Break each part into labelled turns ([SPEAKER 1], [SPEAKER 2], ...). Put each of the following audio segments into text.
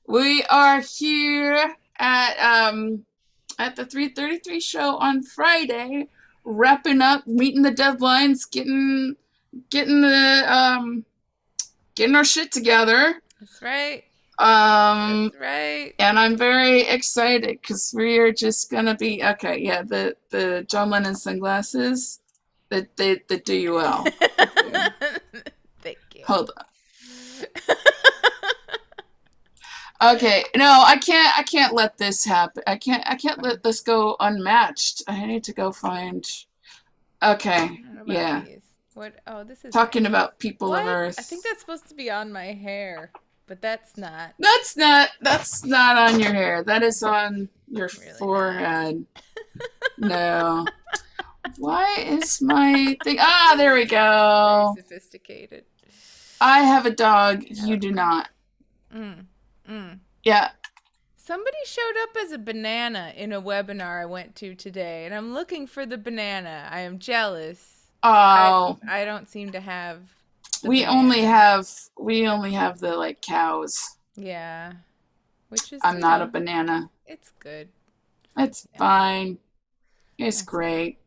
[SPEAKER 1] We are here at the 3:33 show on Friday, wrapping up, meeting the deadlines, getting the getting our shit together.
[SPEAKER 2] That's right.
[SPEAKER 1] Um,
[SPEAKER 2] That's right.
[SPEAKER 1] and I'm very excited because we are just gonna be okay. Yeah, the John Lennon sunglasses that they do you well.
[SPEAKER 2] Thank you.
[SPEAKER 1] Hold on. Okay, no, I can't let this happen. I can't let this go unmatched. I need to go find.
[SPEAKER 2] I
[SPEAKER 1] Okay,
[SPEAKER 2] don't know about
[SPEAKER 1] yeah.
[SPEAKER 2] these. What? Oh, this is
[SPEAKER 1] Talking
[SPEAKER 2] nice.
[SPEAKER 1] about people of
[SPEAKER 2] What? I think
[SPEAKER 1] Earth.
[SPEAKER 2] that's supposed to be on my hair, but that's not.
[SPEAKER 1] That's not on your hair. That is on your
[SPEAKER 2] Really not.
[SPEAKER 1] forehead. No. Why is my thing? Ah, there we
[SPEAKER 2] Very
[SPEAKER 1] go.
[SPEAKER 2] sophisticated.
[SPEAKER 1] I have a dog. You
[SPEAKER 2] Yep.
[SPEAKER 1] do not.
[SPEAKER 2] Mm. Mm.
[SPEAKER 1] Yeah.
[SPEAKER 2] Somebody showed up as a banana in a webinar I went to today, and I'm looking for the banana. I am jealous. I
[SPEAKER 1] Oh,
[SPEAKER 2] I don't seem to have the
[SPEAKER 1] we
[SPEAKER 2] banana.
[SPEAKER 1] we only have the like cows.
[SPEAKER 2] Yeah, which is,
[SPEAKER 1] I'm not a banana.
[SPEAKER 2] it's good.
[SPEAKER 1] It's
[SPEAKER 2] Yeah,
[SPEAKER 1] fine. It's
[SPEAKER 2] that's
[SPEAKER 1] great.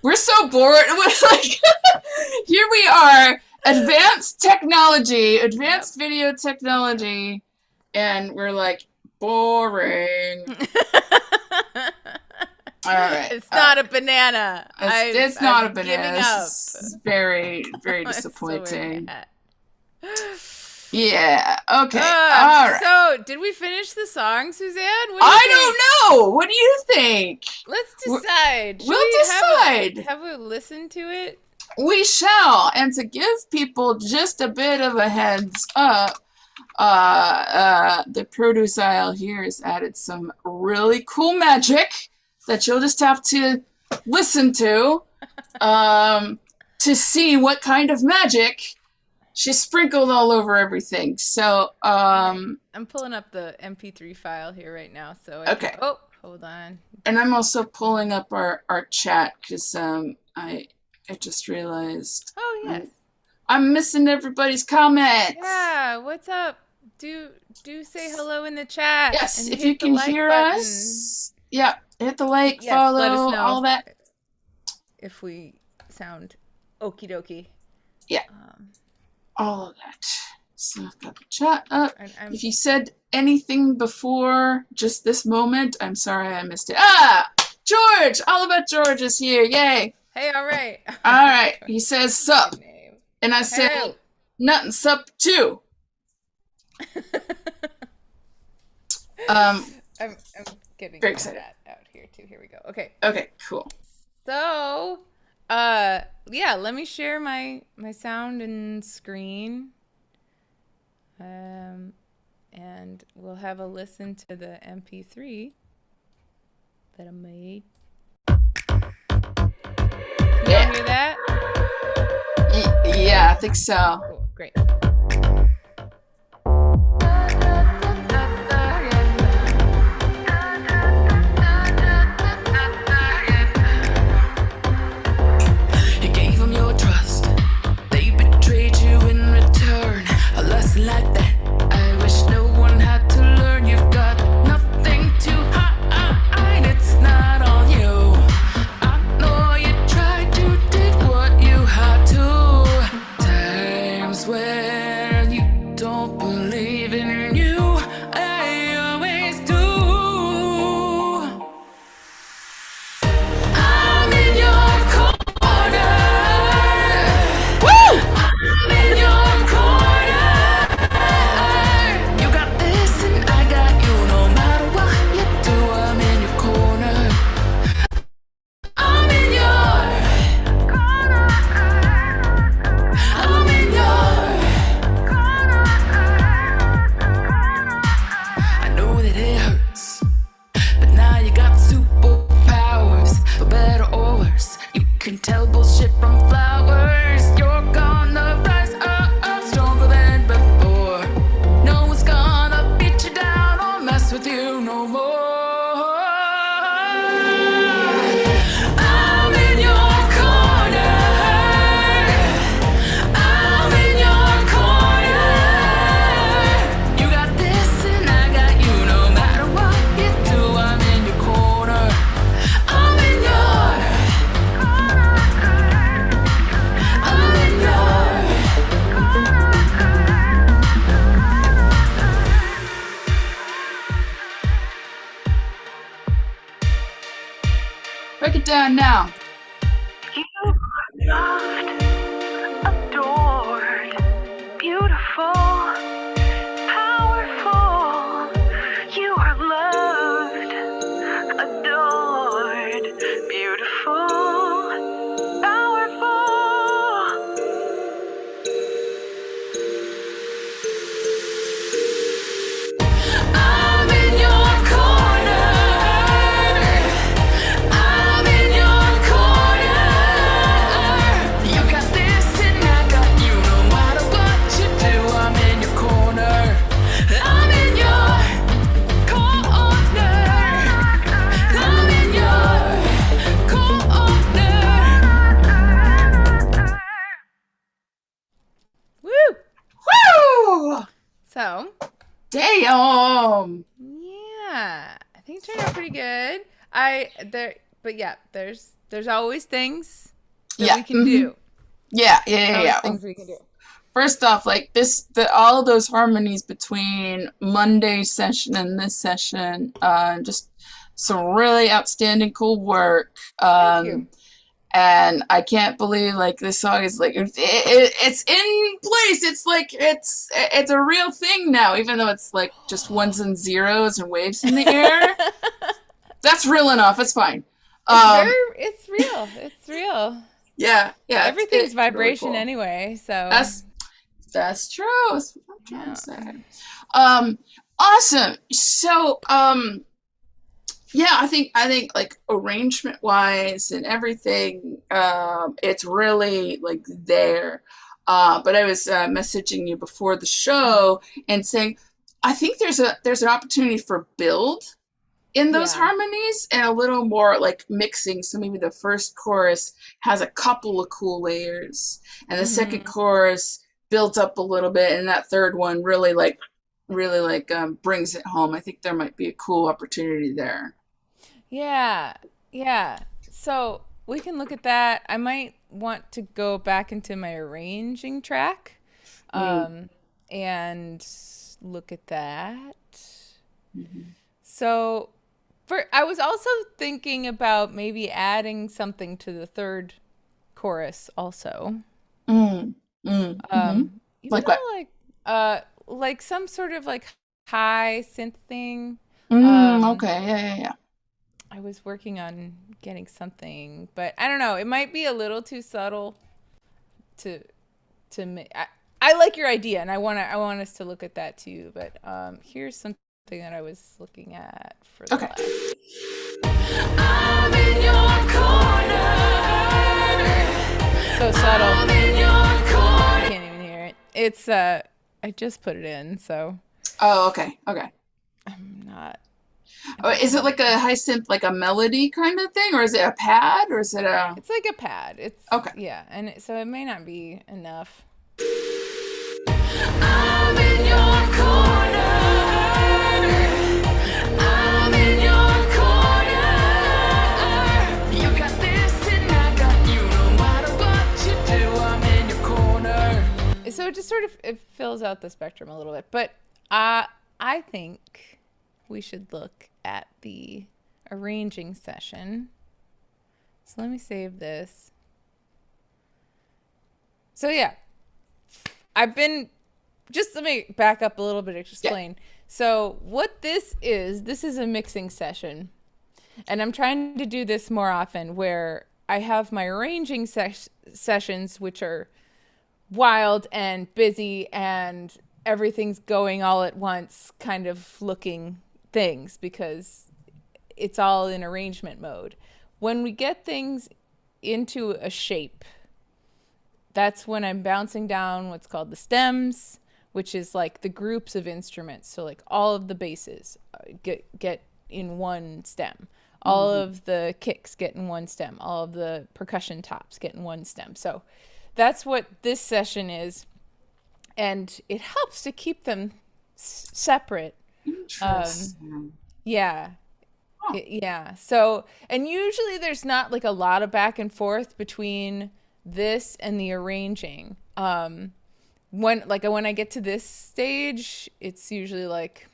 [SPEAKER 1] We're so bored. We're like, here we are,
[SPEAKER 2] Yep.
[SPEAKER 1] advanced video technology, and we're like, boring. All right.
[SPEAKER 2] It's not a banana.
[SPEAKER 1] It's not a
[SPEAKER 2] I'm
[SPEAKER 1] banana.
[SPEAKER 2] giving
[SPEAKER 1] This
[SPEAKER 2] up.
[SPEAKER 1] is very, very
[SPEAKER 2] I'm so
[SPEAKER 1] disappointing.
[SPEAKER 2] mad.
[SPEAKER 1] Yeah. Okay. All right.
[SPEAKER 2] So did we finish the song, Suzanne? What do you think?
[SPEAKER 1] I don't know. What do you think?
[SPEAKER 2] Let's decide. Should
[SPEAKER 1] We'll
[SPEAKER 2] we
[SPEAKER 1] decide.
[SPEAKER 2] have a listen to it?
[SPEAKER 1] We shall. And to give people just a bit of a heads up, the produce aisle here has added some really cool magic that you'll just have to listen to see what kind of magic she sprinkled all over everything. So,
[SPEAKER 2] I'm pulling up the MP3 file here right now, so
[SPEAKER 1] okay.
[SPEAKER 2] Oh, hold on.
[SPEAKER 1] And I'm also pulling up our chat because I just realized
[SPEAKER 2] Oh yes.
[SPEAKER 1] I'm missing everybody's comments.
[SPEAKER 2] Yeah. What's up? Do say hello in the chat.
[SPEAKER 1] Yes,
[SPEAKER 2] and
[SPEAKER 1] if
[SPEAKER 2] hit
[SPEAKER 1] you
[SPEAKER 2] the
[SPEAKER 1] can
[SPEAKER 2] like
[SPEAKER 1] hear
[SPEAKER 2] button.
[SPEAKER 1] us, yeah, hit the like,
[SPEAKER 2] Yes, let us
[SPEAKER 1] follow,
[SPEAKER 2] know
[SPEAKER 1] all that.
[SPEAKER 2] if we sound okie dokie.
[SPEAKER 1] Yeah, all of that. So I've got the chat up. If you said anything before just this moment, I'm sorry I missed it. Ah, George! All About George is here. Yay!
[SPEAKER 2] Hey, all right.
[SPEAKER 1] All right. He says sup, and I say
[SPEAKER 2] Hey.
[SPEAKER 1] nothing sup too.
[SPEAKER 2] I'm getting
[SPEAKER 1] very
[SPEAKER 2] the
[SPEAKER 1] excited.
[SPEAKER 2] chat out here too. Here we go. Okay.
[SPEAKER 1] Okay, cool.
[SPEAKER 2] So, yeah, let me share my sound and screen. And we'll have a listen to the MP3 that I made. Can y'all hear that?
[SPEAKER 1] Yeah, I think so.
[SPEAKER 2] Cool, great.
[SPEAKER 3] You gave them your trust. They betrayed you in return. A lesson like that, I wish no one had to learn. You've got nothing to hide. It's not on you. I know you tried, you did what you had to. Times when you don't believe in you, I always do. I'm in your corner.
[SPEAKER 1] Woo!
[SPEAKER 3] I'm in your corner. You got this and I got you. No matter what you do, I'm in your corner. I'm in your corner. I'm in your corner.
[SPEAKER 1] down now.
[SPEAKER 3] You are loved, adored, beautiful, powerful. You are loved, adored, beautiful, powerful. I'm in your corner. I'm in your corner. You got this and I got you. No matter what you do, I'm in your corner. I'm in your corner. I'm in your corner.
[SPEAKER 2] Woo!
[SPEAKER 1] Woo!
[SPEAKER 2] So,
[SPEAKER 1] Damn.
[SPEAKER 2] yeah, I think it turned out pretty good. There's always things that we can do.
[SPEAKER 1] Yeah.
[SPEAKER 2] Things we can do.
[SPEAKER 1] First off, like all of those harmonies between Monday's session and this session, just some really outstanding, cool work.
[SPEAKER 2] Thank you.
[SPEAKER 1] And I can't believe like this song is like it's in place. It's like it's a real thing now, even though it's like just ones and zeros and waves in the air. That's real enough. It's fine.
[SPEAKER 2] It's real. It's real.
[SPEAKER 1] Yeah.
[SPEAKER 2] Everything's vibration
[SPEAKER 1] really cool.
[SPEAKER 2] anyway, so
[SPEAKER 1] that's true. That's what I'm trying to say. Awesome. So yeah, I think like arrangement wise and everything, it's really like there. But I was messaging you before the show and saying I think there's an opportunity for build in those harmonies and a little more like mixing. So maybe the first chorus has a couple of cool layers, and the second chorus builds up a little bit, and that third one really brings it home. I think there might be a cool opportunity there.
[SPEAKER 2] Yeah. So we can look at that. I might want to go back into my arranging track and look at that. So I was also thinking about maybe adding something to the third chorus also.
[SPEAKER 1] Like what?
[SPEAKER 2] Like some sort of like high synth thing.
[SPEAKER 1] Okay. Yeah.
[SPEAKER 2] I was working on getting something, but I don't know. It might be a little too subtle to make. I like your idea, and I want us to look at that too. But here's something that I was looking at for the last. I'm in your corner. So subtle. I'm in your corner. You can't even hear it. It's I just put it in, so.
[SPEAKER 1] Oh, okay.
[SPEAKER 2] I'm not.
[SPEAKER 1] Oh, is it like a high synth, like a melody kind of thing, or is it a pad, or is it a?
[SPEAKER 2] It's like a pad. It's
[SPEAKER 1] okay.
[SPEAKER 2] Yeah, and so it may not be enough.
[SPEAKER 3] I'm in your corner. I'm in your corner. You got this and I got you. No matter what you do, I'm in your corner.
[SPEAKER 2] So it just sort of it fills out the spectrum a little bit, but I think we should look at the arranging session. So let me save this. So yeah, let me back up a little bit to explain. Yeah. So what this is a mixing session, and I'm trying to do this more often where I have my arranging sessions, which are wild and busy and everything's going all at once kind of looking things because it's all in arrangement mode. When we get things into a shape, that's when I'm bouncing down what's called the stems, which is like the groups of instruments. So like all of the basses get in one stem. All of the kicks get in one stem. All of the percussion tops get in one stem. So that's what this session is. And it helps to keep them separate.
[SPEAKER 1] Interesting.
[SPEAKER 2] Yeah. Yeah. So, and usually there's not like a lot of back and forth between this and the arranging. When I get to this stage, it's usually like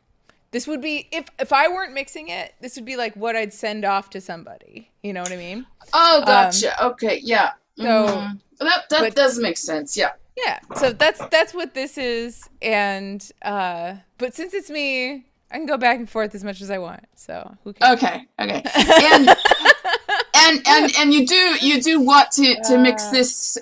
[SPEAKER 2] This would be, if I weren't mixing it, this would be like what I'd send off to somebody. You know what I mean?
[SPEAKER 1] Oh, gotcha. Okay, yeah.
[SPEAKER 2] So
[SPEAKER 1] that does make sense. Yeah.
[SPEAKER 2] Yeah. So that's what this is. And but since it's me, I can go back and forth as much as I want. So who cares?
[SPEAKER 1] Okay. And you do want to mix this.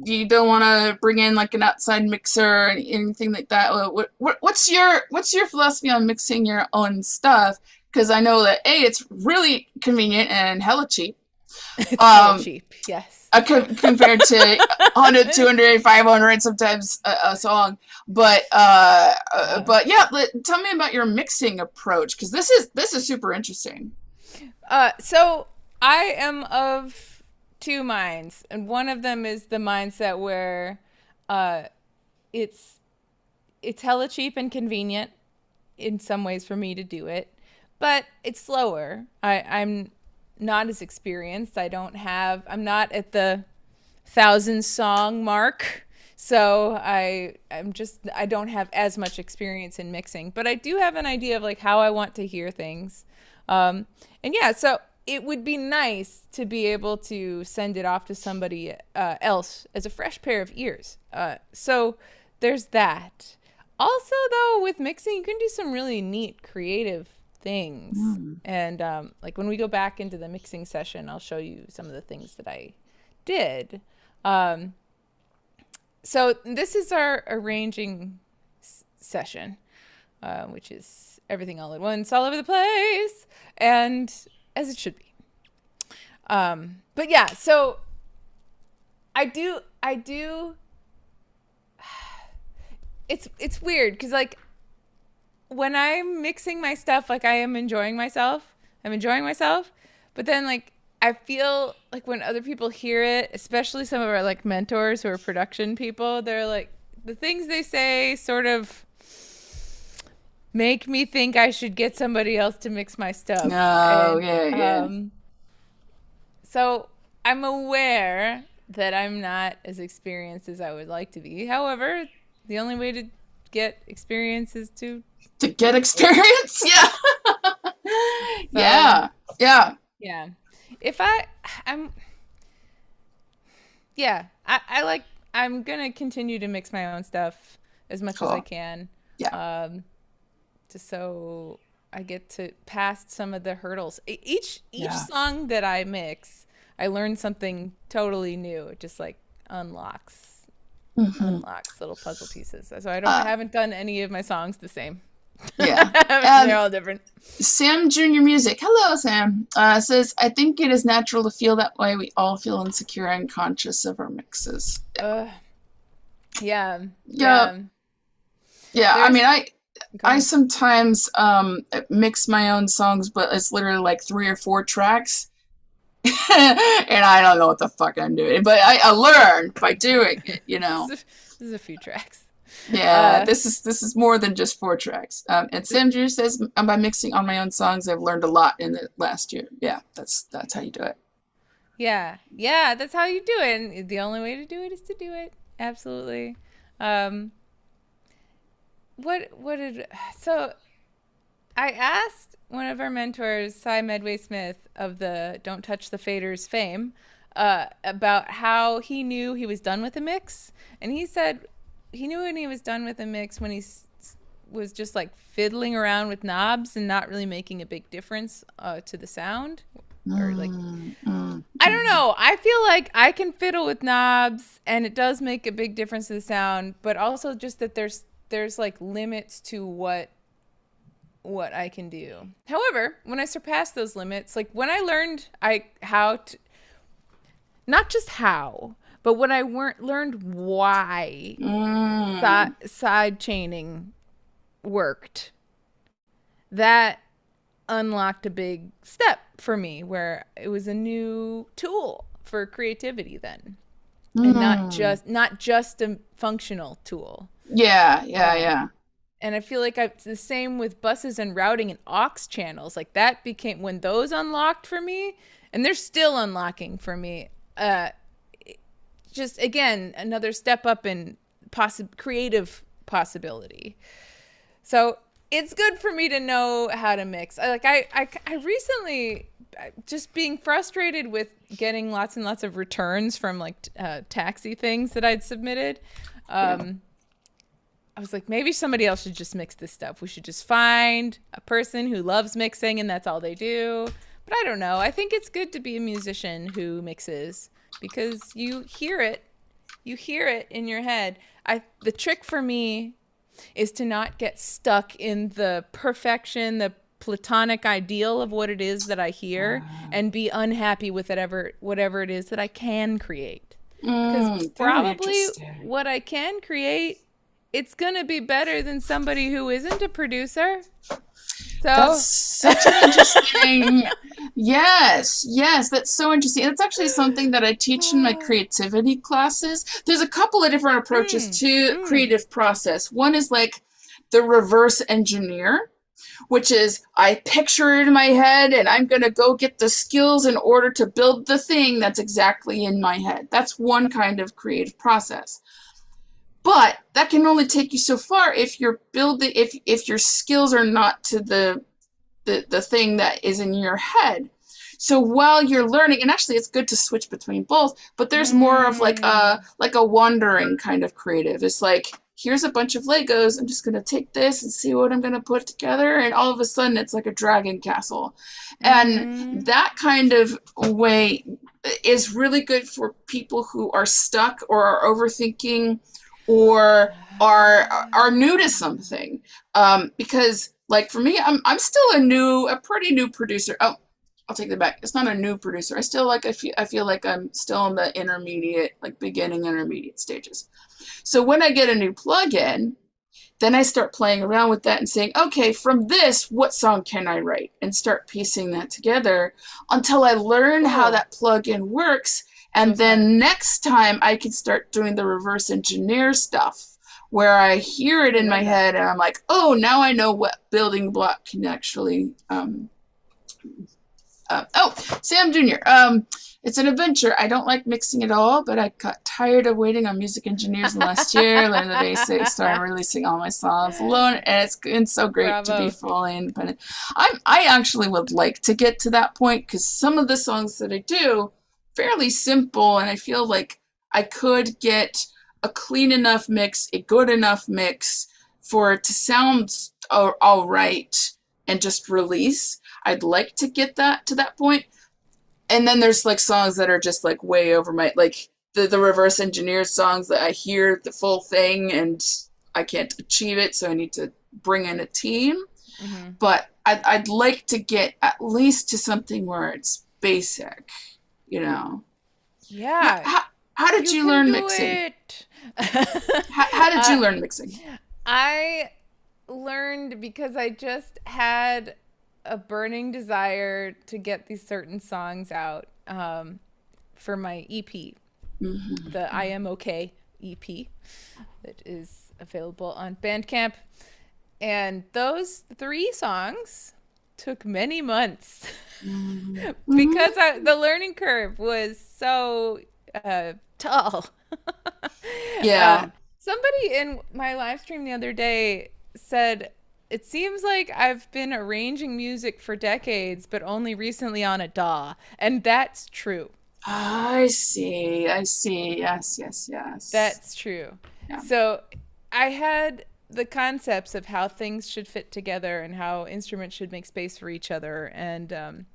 [SPEAKER 1] You don't want to bring in like an outside mixer or anything like that. What's your philosophy on mixing your own stuff? Because I know that it's really convenient and hella cheap.
[SPEAKER 2] It's hella cheap. Yes.
[SPEAKER 1] Compared to 100, 200, 500 sometimes a song. But yeah, tell me about your mixing approach, because this is super interesting.
[SPEAKER 2] So I am of two minds, and one of them is the mindset where it's hella cheap and convenient in some ways for me to do it, but it's slower. I'm not as experienced. I'm not at the 1,000 song mark. So I don't have as much experience in mixing, but I do have an idea of like how I want to hear things. And yeah, so it would be nice to be able to send it off to somebody else as a fresh pair of ears. So there's that. Also though, with mixing, you can do some really neat creative things. And like when we go back into the mixing session, I'll show you some of the things that I did. So this is our arranging session, which is everything all at once, all over the place, and as it should be. But yeah, so I do it's weird because like when I'm mixing my stuff, like I am enjoying myself. But then like I feel like when other people hear it, especially some of our like mentors who are production people, they're like, the things they say sort of make me think I should get somebody else to mix my stuff.
[SPEAKER 1] Oh, yeah.
[SPEAKER 2] So I'm aware that I'm not as experienced as I would like to be. However, the only way to get experience is to
[SPEAKER 1] get experience. Yeah.
[SPEAKER 2] Yeah. I'm gonna continue to mix my own stuff as much as I can.
[SPEAKER 1] Yeah.
[SPEAKER 2] Just so I get to past some of the hurdles. Each song that I mix, I learn something totally new. It just like unlocks little puzzle pieces. So I haven't done any of my songs the same.
[SPEAKER 1] Yeah.
[SPEAKER 2] They're all different.
[SPEAKER 1] Sam Junior Music, hello Sam, says, I think it is natural to feel that way. We all feel insecure and conscious of our mixes.
[SPEAKER 2] Yeah.
[SPEAKER 1] I mean, I sometimes mix my own songs, but it's literally like 3 or 4 tracks. And I don't know what the fuck I'm doing, but I learn by doing it, you know.
[SPEAKER 2] This is a few tracks.
[SPEAKER 1] Yeah, this is more than just 4 tracks. And Sam Jr. says, by mixing on my own songs, I've learned a lot in the last year. Yeah, that's how you do it.
[SPEAKER 2] Yeah, that's how you do it. And the only way to do it is to do it. Absolutely. So I asked one of our mentors, Cy Medway Smith of the Don't Touch the Faders fame, about how he knew he was done with a mix. And he said he knew when he was done with a mix when he was just like fiddling around with knobs and not really making a big difference to the sound. Or like, I don't know. I feel like I can fiddle with knobs and it does make a big difference to the sound, but also just that there's like limits to what I can do. However, when I surpassed those limits, like when I learned not just how, but when I learned why side chaining worked, that unlocked a big step for me where it was a new tool for creativity then. And not just a functional tool.
[SPEAKER 1] Yeah.
[SPEAKER 2] And I feel like it's the same with buses and routing and aux channels. Like that became when those unlocked for me, and they're still unlocking for me. Just again, another step up in creative possibility. So it's good for me to know how to mix. I recently, just being frustrated with getting lots and lots of returns from like taxi things that I'd submitted. I was like, maybe somebody else should just mix this stuff. We should just find a person who loves mixing and that's all they do. But I don't know. I think it's good to be a musician who mixes because you hear it. You hear it in your head. The trick for me is to not get stuck in the perfection, the platonic ideal of what it is that I hear and be unhappy with whatever it is that I can create. Because probably what I can create, it's going to be better than somebody who isn't a producer. So
[SPEAKER 1] that's such an interesting, yes, that's so interesting. It's actually something that I teach in my creativity classes. There's a couple of different approaches to creative process. One is like the reverse engineer, which is I picture it in my head and I'm going to go get the skills in order to build the thing that's exactly in my head. That's one kind of creative process. But that can only take you so far if you're building, if your skills are not to the thing that is in your head. So while you're learning, and actually it's good to switch between both, but there's more of like a wandering kind of creative. It's like, here's a bunch of Legos. I'm just going to take this and see what I'm going to put together. And all of a sudden it's like a dragon castle. And that kind of way is really good for people who are stuck or are overthinking or are new to something, because like for me, I'm still a pretty new producer. Oh, I'll take that back. It's not a new producer. I feel like I'm still in the intermediate, like beginning intermediate stages. So when I get a new plugin, then I start playing around with that and saying, okay, from this, what song can I write? And start piecing that together until I learn how that plugin works. And then next time I can start doing the reverse engineer stuff where I hear it in my head and I'm like, oh, now I know what building block can actually, Sam Jr. It's an adventure. I don't like mixing at all, but I got tired of waiting on music engineers last year, learned the basics, started releasing all my songs alone, and it's been so great to be fully independent. I actually would like to get to that point because some of the songs that I do, fairly simple, and I feel like I could get a clean enough mix, a good enough mix for it to sound all right and just release. I'd like to get that to that point. And then there's like songs that are just like way over my, like the reverse engineer songs that I hear the full thing and I can't achieve it, so I need to bring in a team. But I'd like to get at least to something where it's basic. You know, how did you learn mixing? How did you learn mixing?
[SPEAKER 2] I learned because I just had a burning desire to get these certain songs out for my EP, the I Am Okay EP that is available on Bandcamp. And those 3 songs took many months because the learning curve was so tall. Somebody in my live stream the other day said, it seems like I've been arranging music for decades, but only recently on a DAW. And that's true.
[SPEAKER 1] I see. Yes.
[SPEAKER 2] That's true. Yeah. So I had the concepts of how things should fit together and how instruments should make space for each other, and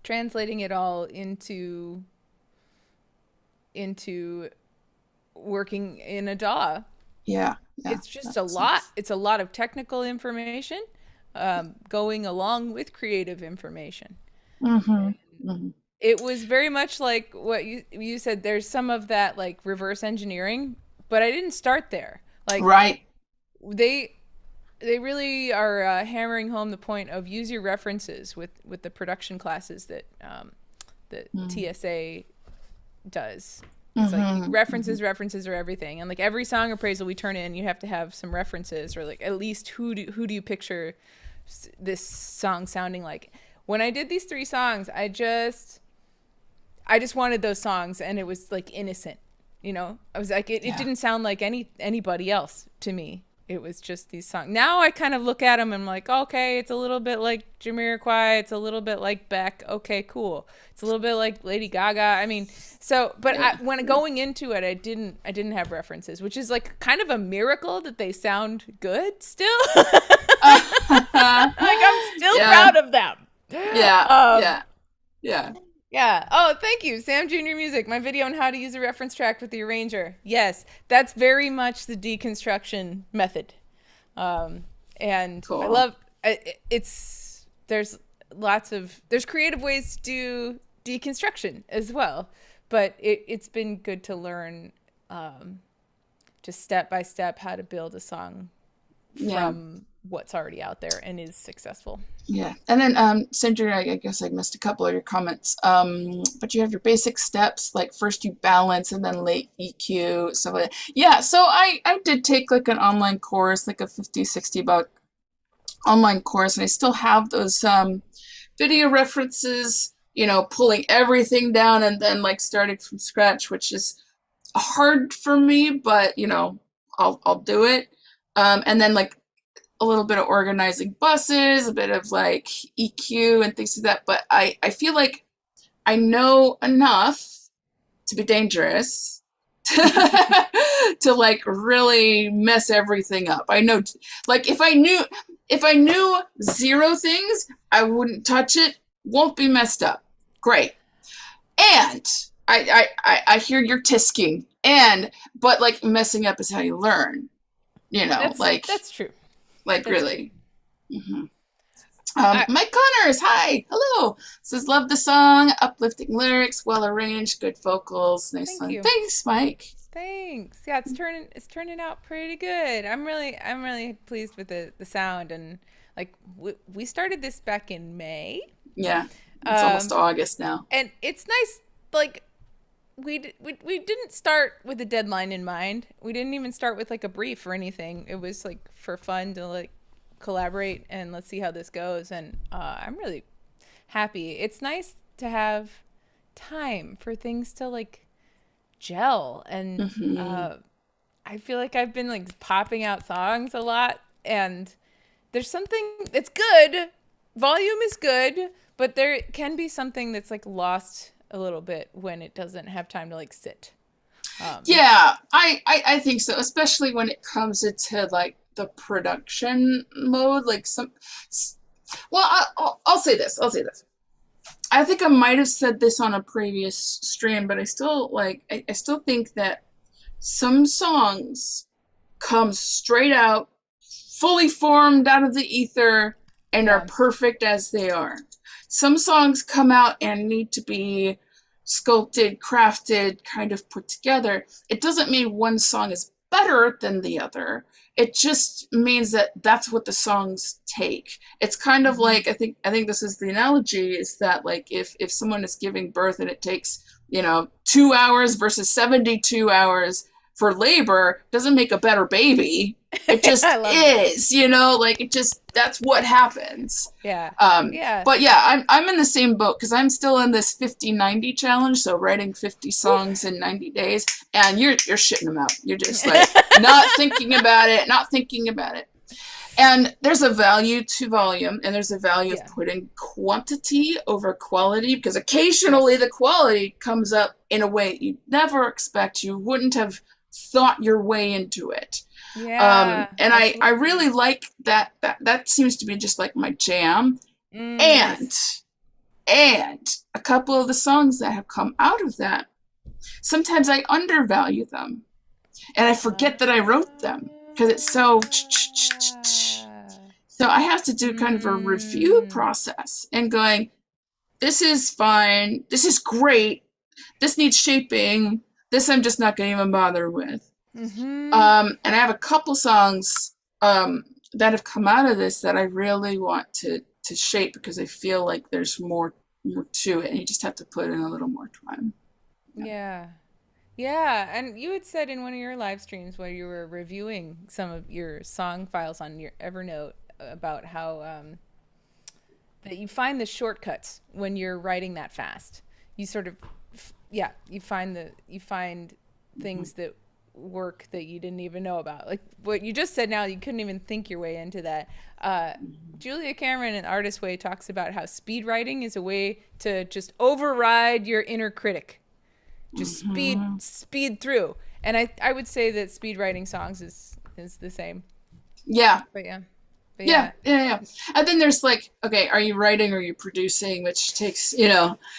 [SPEAKER 2] translating it all into working in a DAW.
[SPEAKER 1] Yeah.
[SPEAKER 2] It's just a lot. It's a lot of technical information going along with creative information. It was very much like what you said. There's some of that like reverse engineering, but I didn't start there. Like, right. They really are hammering home the point of use your references with the production classes that TSA does. It's like references are everything, and like every song appraisal we turn in, you have to have some references, or like at least who do you picture this song sounding like. When I did these 3 songs, I just wanted those songs, and it was like innocent, you know. I was like, it didn't sound like anybody else to me. it was just these songs. Now I kind of look at them and I'm like, okay, it's a little bit like Jamiroquai, it's a little bit like Beck. Okay, cool. It's a little bit like Lady Gaga. I mean, so, but when going into it, I didn't have references, which is like kind of a miracle that they sound good still. Like I'm still proud of them. Yeah. Oh, thank you, Sam Junior Music. My video on how to use a reference track with the arranger. Yes, that's very much the deconstruction method. And cool. I love there's creative ways to do deconstruction as well, but it's been good to learn just step by step how to build a song from what's already out there and is successful.
[SPEAKER 1] Yeah. And then Sandra, I guess I missed a couple of your comments. But you have your basic steps, like first you balance and then late EQ, stuff like that. Yeah, so I did take like an online course, like a $50-$60 online course, and I still have those video references, you know, pulling everything down and then like starting from scratch, which is hard for me, but you know, I'll do it. And then like a little bit of organizing buses, a bit of like EQ and things like that. But I feel like I know enough to be dangerous to like really mess everything up. I know, like if I knew 0 things, I wouldn't touch it. Won't be messed up. Great. And I hear you're tisking, but like messing up is how you learn. You know,
[SPEAKER 2] that's true.
[SPEAKER 1] Like that's really. Mm-hmm. Mike Connors, hi, hello. Says love the song, uplifting lyrics, well arranged, good vocals, nice song. Thanks, Mike.
[SPEAKER 2] Thanks. Yeah, it's turning out pretty good. I'm really pleased with the sound, and like we started this back in May.
[SPEAKER 1] Yeah, it's almost August now,
[SPEAKER 2] and it's nice. Like we didn't start with a deadline in mind. We didn't even start with like a brief or anything. It was like for fun to like collaborate and let's see how this goes. And I'm really happy. It's nice to have time for things to like gel. And I feel like I've been like popping out songs a lot, and there's something that's good. Volume is good, but there can be something that's like lost a little bit when it doesn't have time to like sit.
[SPEAKER 1] Yeah, I think so, especially when it comes into like the production mode. Like I'll say this. I think I might have said this on a previous stream, but I still think that some songs come straight out, fully formed out of the ether, and are perfect as they are. Some songs come out and need to be sculpted, crafted, kind of put together. It doesn't mean one song is better than the other. It just means that that's what the songs take. It's kind of like, I think this is the analogy, is that like if someone is giving birth and it takes, 2 hours versus 72 hours for labor, doesn't make a better baby. It just is, that's what happens.
[SPEAKER 2] Yeah.
[SPEAKER 1] But yeah, I'm in the same boat because I'm still in this 50-90 challenge. So writing 50 songs in 90 days, and you're shitting them out. You're just like not thinking about it. And there's a value to volume, and there's a value of putting quantity over quality, because occasionally the quality comes up in a way you'd never expect. You wouldn't have thought your way into it.
[SPEAKER 2] Yeah.
[SPEAKER 1] And I really like that seems to be just like my jam. And a couple of the songs that have come out of that, sometimes I undervalue them and I forget that I wrote them because it's so I have to do kind of a review process and going, this is fine, this is great, this needs shaping, this I'm just not going to even bother with. And I have a couple songs that have come out of this that I really want to shape, because I feel like there's more to it, and you just have to put in a little more time.
[SPEAKER 2] Yeah. And you had said in one of your live streams where you were reviewing some of your song files on your Evernote about how that you find the shortcuts when you're writing that fast. You sort of you find things that work that you didn't even know about. Like what you just said now, you couldn't even think your way into that. Julia Cameron in Artist Way talks about how speed writing is a way to just override your inner critic. Just speed through. And I would say that speed writing songs is the same.
[SPEAKER 1] Yeah.
[SPEAKER 2] But
[SPEAKER 1] yeah. And then there's like, okay, are you writing or are you producing? Which takes,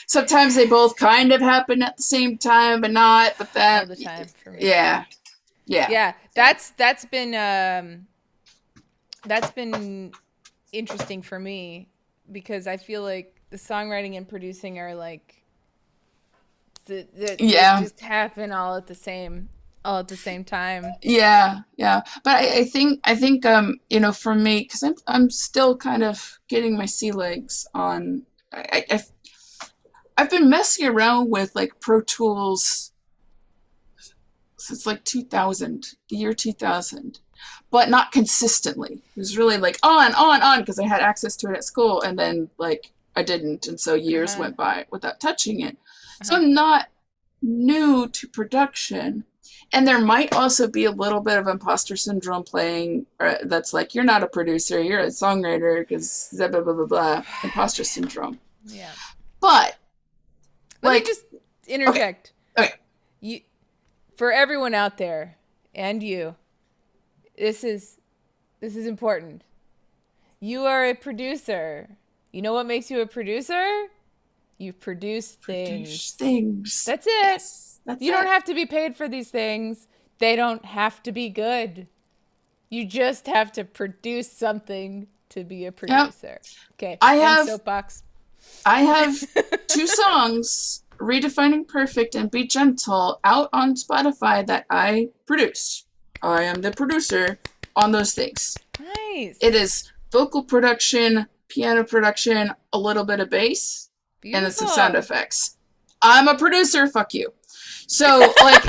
[SPEAKER 1] sometimes they both kind of happen at the same time, but not. But then
[SPEAKER 2] all the time for me.
[SPEAKER 1] Yeah.
[SPEAKER 2] That's been interesting for me because I feel like the songwriting and producing are like they just happen all at the same time.
[SPEAKER 1] Yeah. But I think for me, because I'm still kind of getting my sea legs on. I've been messing around with like Pro Tools since like 2000, the year 2000, but not consistently. It was really like on because I had access to it at school, and then like I didn't, and so years went by without touching it. So I'm not new to production. And there might also be a little bit of imposter syndrome playing that's like, you're not a producer, you're a songwriter, because blah, blah, blah, blah, blah, imposter syndrome.
[SPEAKER 2] Yeah.
[SPEAKER 1] But,
[SPEAKER 2] let me just interject.
[SPEAKER 1] Okay.
[SPEAKER 2] For everyone out there, and you, this is important. You are a producer. You know what makes you a producer? You produce things. That's it. Yes. You don't have to be paid for these things. They don't have to be good. You just have to produce something to be a producer. Yep. Okay. Soapbox.
[SPEAKER 1] I have 2 songs, Redefining Perfect and Be Gentle, out on Spotify that I produce. I am the producer on those things.
[SPEAKER 2] Nice.
[SPEAKER 1] It is vocal production, piano production, a little bit of bass, and then some sound effects. I'm a producer. Fuck you. So, like,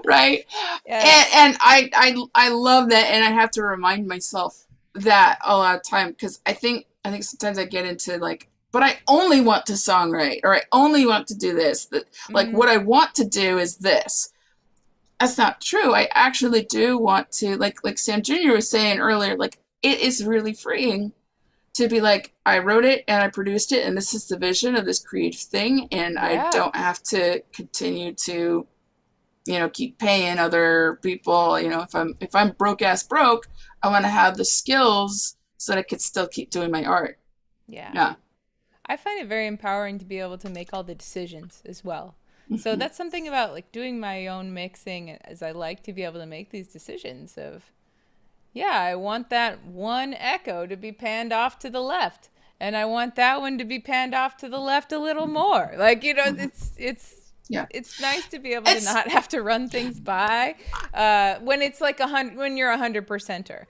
[SPEAKER 1] right? Yeah. And I love that, and I have to remind myself that a lot of time, because I think sometimes I get into like, but I only want to songwrite, or I only want to do this. Like, what I want to do is this. That's not true. I actually do want to, like Sam Jr. was saying earlier, like, it is really freeing to be like, I wrote it and I produced it, and this is the vision of this creative thing, and I don't have to continue to, keep paying other people. If I'm broke, I want to have the skills so that I could still keep doing my art.
[SPEAKER 2] Yeah. I find it very empowering to be able to make all the decisions as well. So that's something about like doing my own mixing, as I like to be able to make these decisions of, I want that one echo to be panned off to the left, and I want that one to be panned off to the left a little more. Like, it's nice to be able to not have to run things by when it's like when you're 100%er.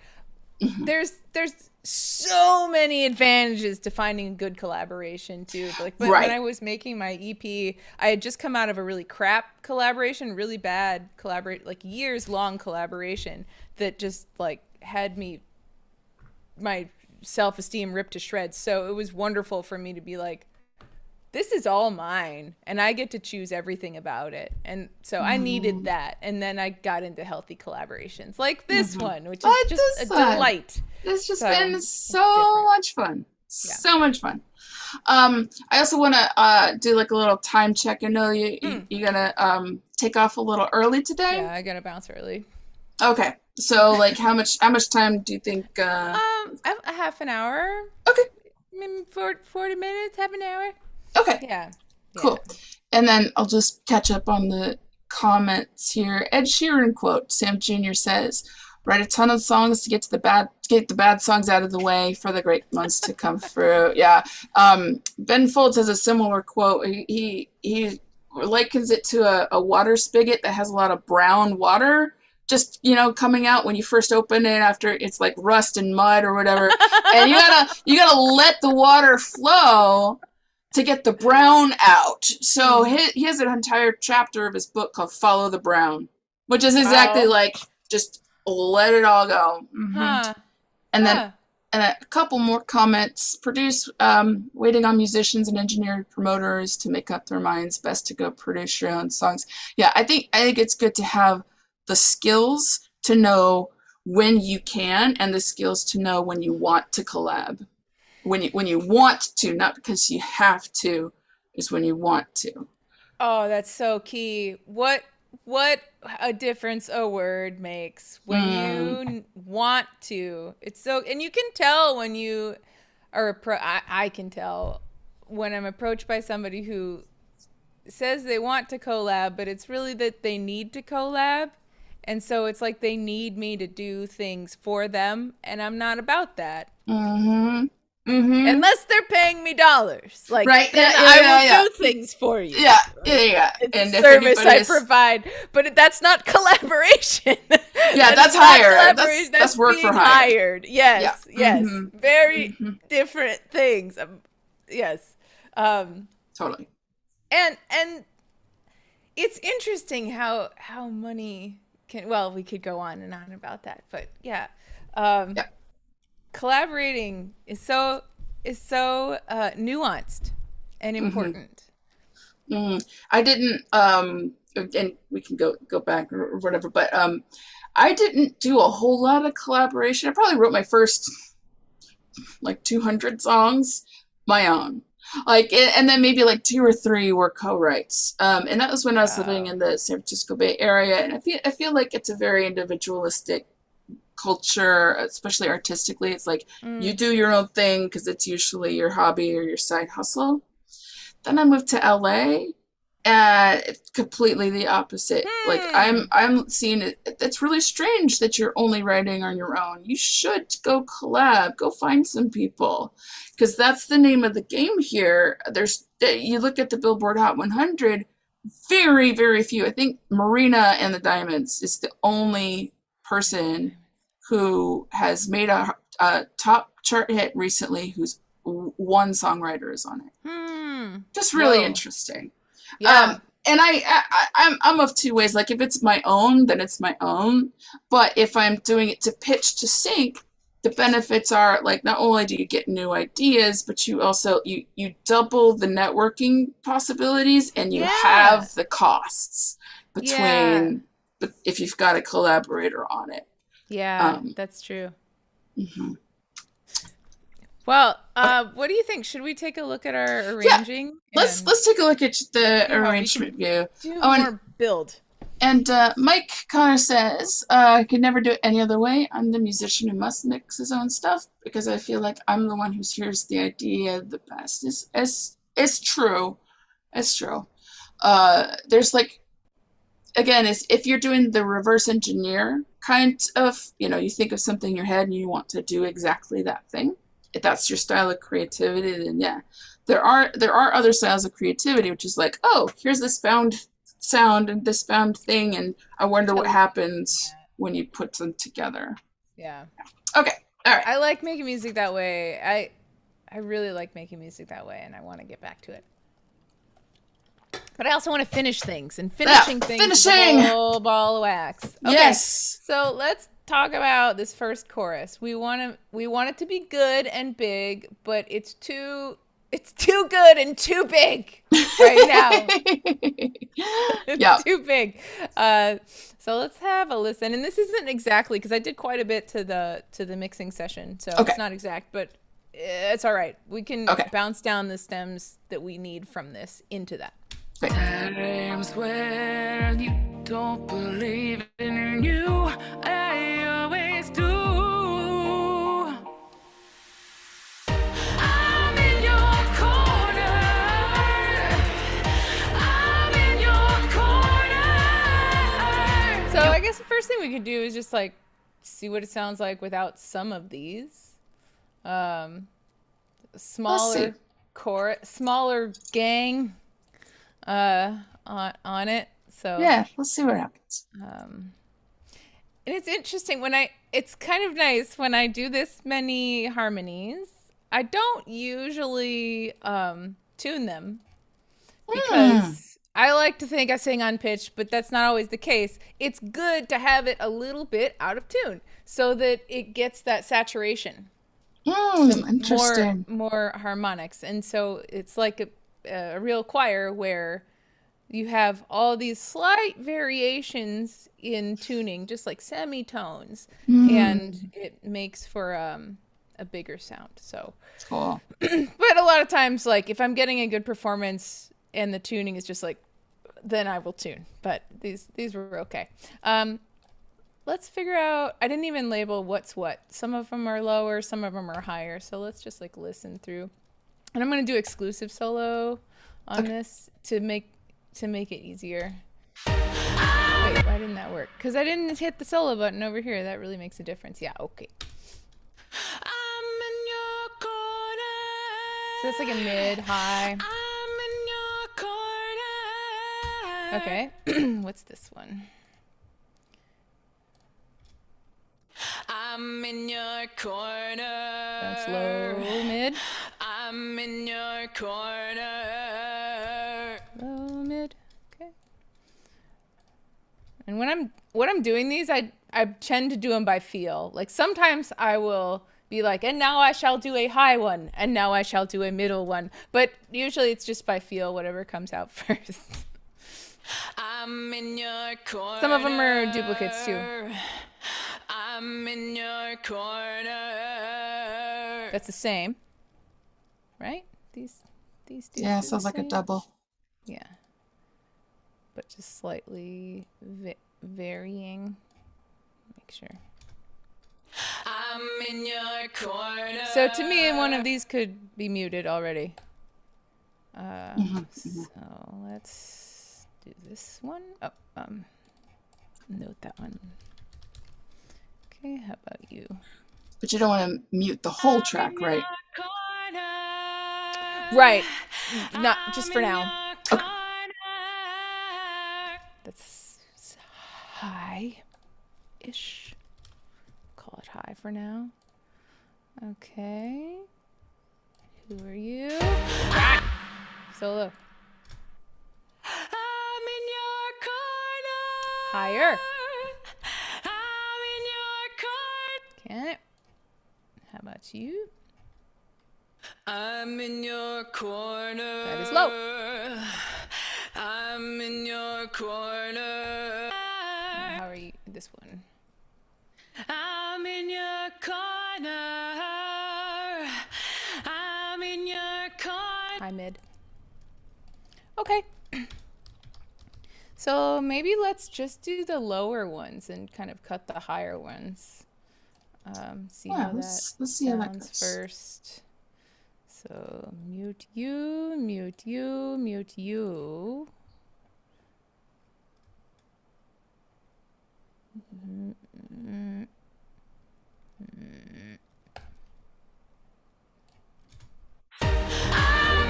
[SPEAKER 2] There's so many advantages to finding a good collaboration too. Like when I was making my EP, I had just come out of a really crap collaboration, really bad like years long collaboration that just like had my self-esteem ripped to shreds. So it was wonderful for me to be like, this is all mine, and I get to choose everything about it. And so I needed that. And then I got into healthy collaborations like this one, which is just a delight.
[SPEAKER 1] It's just been so much fun. Yeah. So much fun. I also want to do like a little time check. I know you gotta take off a little early today.
[SPEAKER 2] Yeah, I gotta bounce early.
[SPEAKER 1] Okay. So like how much time do you think?
[SPEAKER 2] A half an hour.
[SPEAKER 1] Okay.
[SPEAKER 2] Maybe 40 minutes, half an hour.
[SPEAKER 1] Okay.
[SPEAKER 2] Yeah.
[SPEAKER 1] Cool. And then I'll just catch up on the comments here. Ed Sheeran quote, Sam Jr. says, write a ton of songs to get the bad songs out of the way for the great ones to come through. Yeah. Ben Folds has a similar quote. He likens it to a water spigot that has a lot of brown water just, coming out when you first open it after it's like rust and mud or whatever. And you gotta let the water flow to get the brown out. So he has an entire chapter of his book called Follow the Brown, which is exactly like just let it all go. Mm-hmm. And then and a couple more comments. Produce, waiting on musicians and engineer promoters to make up their minds. Best to go produce your own songs. Yeah, I think it's good to have the skills to know when you can, and the skills to know when you want to collab. When you want to, not because you have to, is when you want to.
[SPEAKER 2] Oh, that's so key. What a difference a word makes when you want to. It's so, and you can tell when you are I can tell when I'm approached by somebody who says they want to collab, but it's really that they need to collab. And so it's like they need me to do things for them, and I'm not about that. Unless they're paying me dollars, like,
[SPEAKER 1] right?
[SPEAKER 2] Then I will do things for you.
[SPEAKER 1] Yeah.
[SPEAKER 2] It's and a service I provide, but that's not collaboration.
[SPEAKER 1] Yeah, that's hire. That's work for hire.
[SPEAKER 2] Hired. Yes, yes, very different things. Yes,
[SPEAKER 1] totally.
[SPEAKER 2] And it's interesting how money can. Well, we could go on and on about that, but yeah. Collaborating is so nuanced and important.
[SPEAKER 1] I didn't and we can go back or whatever, but I didn't do a whole lot of collaboration. I probably wrote my first like 200 songs my own, like, and then maybe like 2 or 3 were co-writes, and that was when I was living in the San Francisco Bay Area, and I feel like it's a very individualistic culture, especially artistically. It's like you do your own thing because it's usually your hobby or your side hustle. Then I moved to LA, and it's completely the opposite. Like I'm seeing it. It's really strange that you're only writing on your own. You should go collab, go find some people, because that's the name of the game here. You look at the Billboard Hot 100, very, very few. I think Marina and the Diamonds is the only person who has made a top chart hit recently whose one songwriter is on it. Just really interesting.
[SPEAKER 2] Yeah.
[SPEAKER 1] And I'm of two ways. Like, if it's my own, then it's my own. But if I'm doing it to pitch to sync, the benefits are, like, not only do you get new ideas, but you also you double the networking possibilities, and you have the costs between if you've got a collaborator on it.
[SPEAKER 2] Yeah, that's true. Well, what do you think? Should we take a look at our arranging?
[SPEAKER 1] Yeah, let's take a look at the arrangement view.
[SPEAKER 2] Do more build.
[SPEAKER 1] And Mike Connor says, I could never do it any other way. I'm the musician who must mix his own stuff because I feel like I'm the one who hears the idea the best. It's true. It's true. There's like, again, if you're doing the reverse engineer kind of, you think of something in your head and you want to do exactly that thing. If that's your style of creativity, then yeah. There are other styles of creativity, which is like, oh, here's this found sound and this found thing, and I wonder what happens when you put them together.
[SPEAKER 2] Yeah.
[SPEAKER 1] Okay. All right.
[SPEAKER 2] I like making music that way. I really like making music that way, and I want to get back to it. But I also want to finish things, and finishing things is a whole ball of wax. Okay,
[SPEAKER 1] yes.
[SPEAKER 2] So let's talk about this first chorus. We want it to be good and big, but it's too good and too big right now. It's too big. So let's have a listen. And this isn't exactly, because I did quite a bit to the mixing session, so it's not exact, but it's all right. We can bounce down the stems that we need from this into that.
[SPEAKER 3] Times when you don't believe in you, I always do. I'm in your corner. I'm in your corner.
[SPEAKER 2] So I guess the first thing we could do is just like see what it sounds like without some of these. Smaller chorus, smaller gang. On it. So
[SPEAKER 1] yeah, let's see what happens.
[SPEAKER 2] And it's interesting it's kind of nice when I do this many harmonies. I don't usually tune them because I like to think I sing on pitch, but that's not always the case. It's good to have it a little bit out of tune so that it gets that saturation.
[SPEAKER 1] Interesting.
[SPEAKER 2] More harmonics. And so it's like a real choir where you have all these slight variations in tuning, just like semitones, and it makes for a bigger sound. So
[SPEAKER 1] cool.
[SPEAKER 2] But a lot of times, like if I'm getting a good performance and the tuning is just like, then I will tune. But these were okay. Let's figure out, I didn't even label what's what. Some of them are lower, some of them are higher. So let's just like listen through. And I'm going to do exclusive solo on this to make it easier. Wait, why didn't that work? Because I didn't hit the solo button over here. That really makes a difference. Yeah, okay.
[SPEAKER 3] I'm in your corner.
[SPEAKER 2] So that's like a mid, high.
[SPEAKER 3] I'm in your corner.
[SPEAKER 2] Okay. What's this one?
[SPEAKER 3] I'm in your corner.
[SPEAKER 2] That's low, mid.
[SPEAKER 3] I'm in your corner.
[SPEAKER 2] Low, mid. Okay. And when I'm doing these, I tend to do them by feel. Like sometimes I will be like, and now I shall do a high one, and now I shall do a middle one. But usually it's just by feel, whatever comes out first.
[SPEAKER 3] I'm in your corner.
[SPEAKER 2] Some of them are duplicates too.
[SPEAKER 3] I'm in your corner.
[SPEAKER 2] That's the same, right? These two.
[SPEAKER 1] Yeah, sounds like a double.
[SPEAKER 2] Yeah, but just slightly varying. Make sure.
[SPEAKER 3] I'm in your corner.
[SPEAKER 2] So to me, one of these could be muted already. So let's do this one. Oh, note that one. Okay, how about you?
[SPEAKER 1] But you don't want to mute the whole track, right?
[SPEAKER 2] Right. Not just for now.
[SPEAKER 1] Okay.
[SPEAKER 2] That's high-ish. Call it high for now. Okay. Who are you? Solo.
[SPEAKER 3] I'm in your corner.
[SPEAKER 2] Higher.
[SPEAKER 3] I'm in your corner.
[SPEAKER 2] Okay. How about you?
[SPEAKER 3] I'm in your corner.
[SPEAKER 2] That is low.
[SPEAKER 3] I'm in your corner.
[SPEAKER 2] How are you? This one.
[SPEAKER 3] I'm in your corner. I'm in your corner.
[SPEAKER 2] High mid. Okay. So maybe let's just do the lower ones and kind of cut the higher ones. See how
[SPEAKER 1] let's
[SPEAKER 2] that
[SPEAKER 1] see how that
[SPEAKER 2] sounds
[SPEAKER 1] goes.
[SPEAKER 2] first. So mute you, mute you, mute you.
[SPEAKER 3] I'm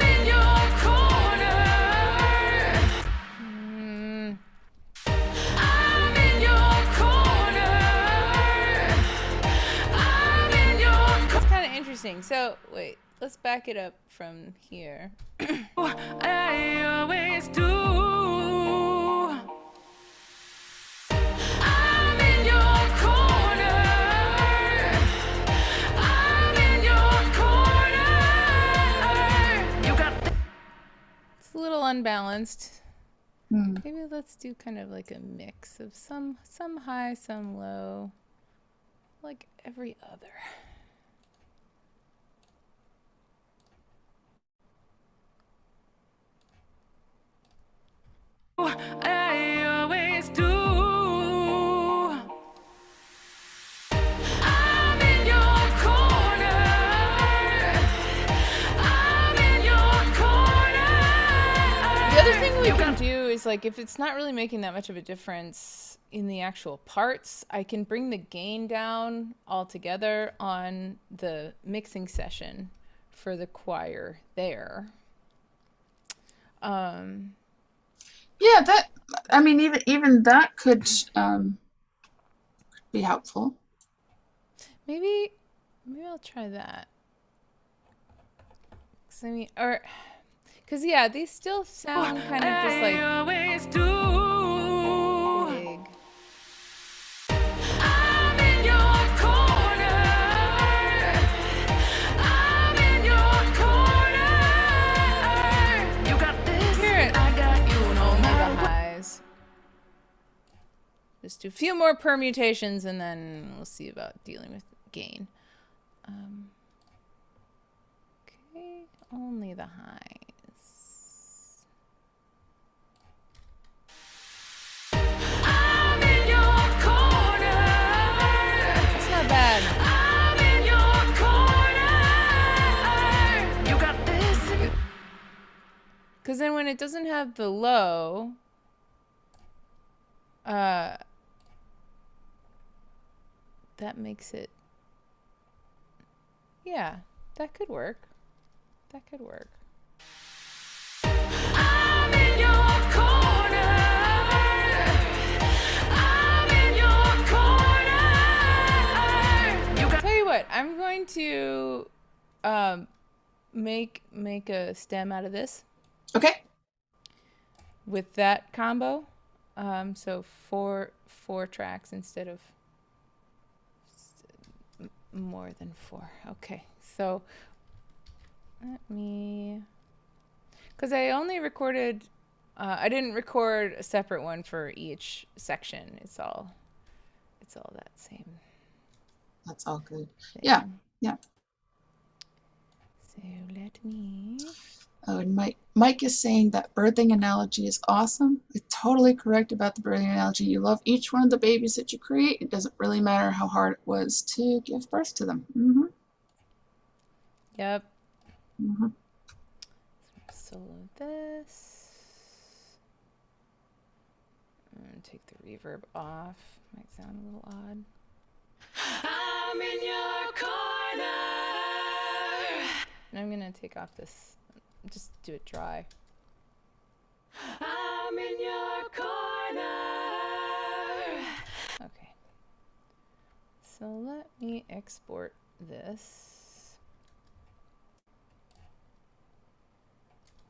[SPEAKER 3] in your corner. I'm in your corner. I'm in your corner.
[SPEAKER 2] That's kind of interesting. So wait, let's back it up from here.
[SPEAKER 3] I always do. I'm in your corner. I'm in your corner. You got
[SPEAKER 2] It's a little unbalanced. Maybe let's do kind of like a mix of some high, some low, like every other.
[SPEAKER 3] I always do. I'm in your corner. I'm in your corner.
[SPEAKER 2] The other thing we can do is like if it's not really making that much of a difference in the actual parts, I can bring the gain down altogether on the mixing session for the choir there.
[SPEAKER 1] Yeah, that. I mean, even that could be helpful.
[SPEAKER 2] Maybe I'll try that. Cause yeah, these still sound kind of just like
[SPEAKER 3] I always do.
[SPEAKER 2] big.
[SPEAKER 3] I'm in your corner.
[SPEAKER 2] few more permutations, and then we'll see about dealing with gain. Okay, only the highs.
[SPEAKER 3] I'm in your corner.
[SPEAKER 2] That's not bad.
[SPEAKER 3] I'm in your corner. You got this.
[SPEAKER 2] Because then when it doesn't have the low, that makes it, yeah, that could work. That could work.
[SPEAKER 3] I'm in your corner. I'm in your corner. You got
[SPEAKER 2] Tell you what, I'm going to make a stem out of this
[SPEAKER 1] Okay.
[SPEAKER 2] with that combo. So four tracks instead of more than 4. Okay, so let me, because I only recorded, I didn't record a separate one for each section. It's all that same.
[SPEAKER 1] That's all good.
[SPEAKER 2] Thing.
[SPEAKER 1] Yeah. Yeah.
[SPEAKER 2] So let me.
[SPEAKER 1] Oh, and Mike is saying that birthing analogy is awesome. It's totally correct about the birthing analogy. You love each one of the babies that you create. It doesn't really matter how hard it was to give birth to them. Mm-hmm.
[SPEAKER 2] Yep.
[SPEAKER 1] Mm-hmm.
[SPEAKER 2] Solo this. I'm gonna take the reverb off. Might sound a little odd.
[SPEAKER 3] I'm in your corner.
[SPEAKER 2] And I'm gonna take off this. Just do it dry.
[SPEAKER 3] I'm in your corner.
[SPEAKER 2] Okay. So let me export this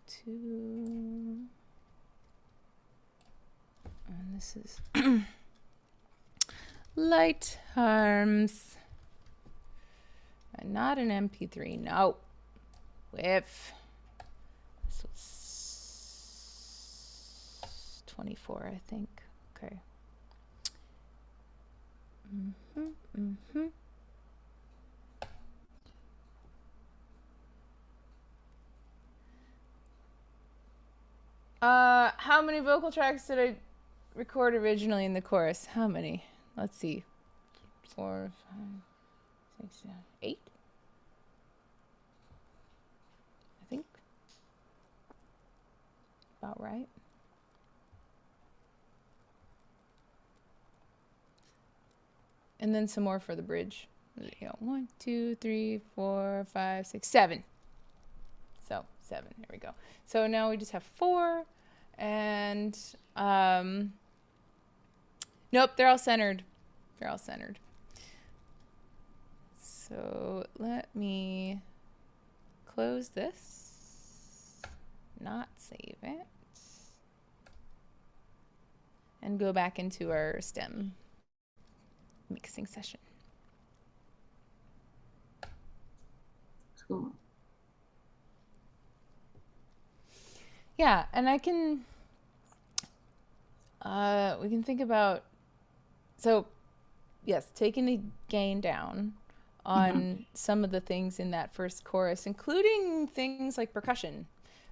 [SPEAKER 2] to, and this is Light Harms. And not an MP3. No. Whiff. This was 24, I think. Okay. How many vocal tracks did I record originally in the chorus? How many? Let's see. 4, 5, 6, 7, 8. I think. About right. And then some more for the bridge. There you go. 1, 2, 3, 4, 5, 6, 7. So 7. There we go. So now we just have 4, and nope, they're all centered. They're all centered. So let me close this, not save it, and go back into our stem mixing session.
[SPEAKER 1] Cool.
[SPEAKER 2] Yeah, and I can, we can think about, so yes, taking the gain down on some of the things in that first chorus, including things like percussion,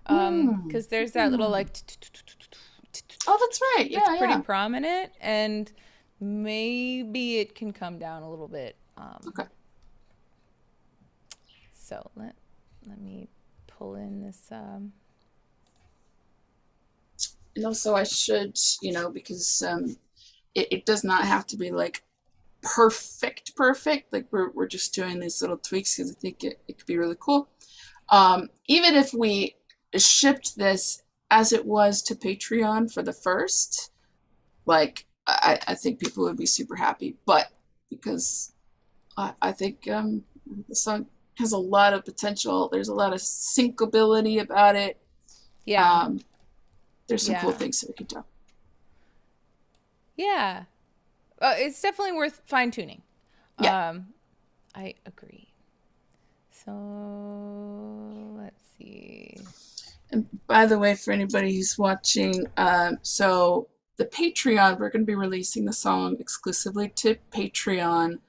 [SPEAKER 2] because there's that little like,
[SPEAKER 1] oh, that's right. Yeah,
[SPEAKER 2] it's pretty prominent, and maybe it can come down a little bit.
[SPEAKER 1] Okay.
[SPEAKER 2] So let me pull in this.
[SPEAKER 1] And also I should, because it does not have to be like perfect. Like we're just doing these little tweaks because I think it could be really cool. Even if we shipped this as it was to Patreon for the first, like I think people would be super happy. But because I think the song has a lot of potential. There's a lot of syncability about it.
[SPEAKER 2] Yeah.
[SPEAKER 1] There's some cool things that we could do.
[SPEAKER 2] Yeah. It's definitely worth fine-tuning.
[SPEAKER 1] Yeah.
[SPEAKER 2] I agree. So, let's see.
[SPEAKER 1] And by the way, for anybody who's watching, so the Patreon, we're going to be releasing the song exclusively to Patreon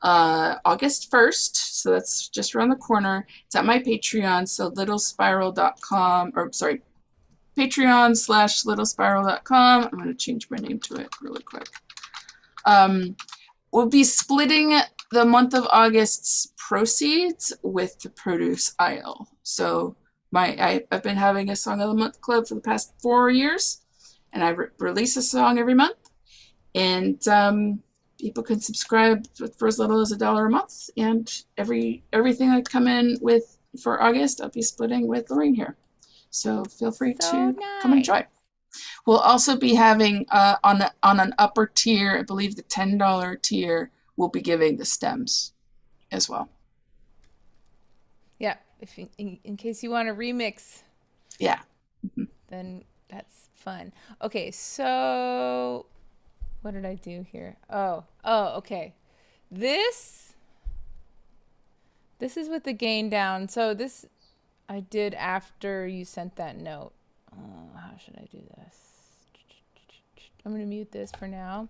[SPEAKER 1] August 1st. So that's just around the corner. It's at my Patreon. So littlespiral.com, or sorry, Patreon/littlespiral.com. I'm going to change my name to it really quick. We'll be splitting the month of August's proceeds with the produce aisle. So I've been having a Song of the Month club for the past 4 years, and I release a song every month. And people can subscribe for as little as $1 a month. And everything I come in with for August, I'll be splitting with Lorraine here. So feel free to come enjoy. We'll also be having on an upper tier, I believe the $10 tier, we'll be giving the stems as well.
[SPEAKER 2] Yeah, if in case you want to remix.
[SPEAKER 1] Yeah.
[SPEAKER 2] Then that's fun. Okay, so what did I do here? Oh, okay. This is with the gain down. So this I did after you sent that note. How should I do this? I'm going to mute this for now,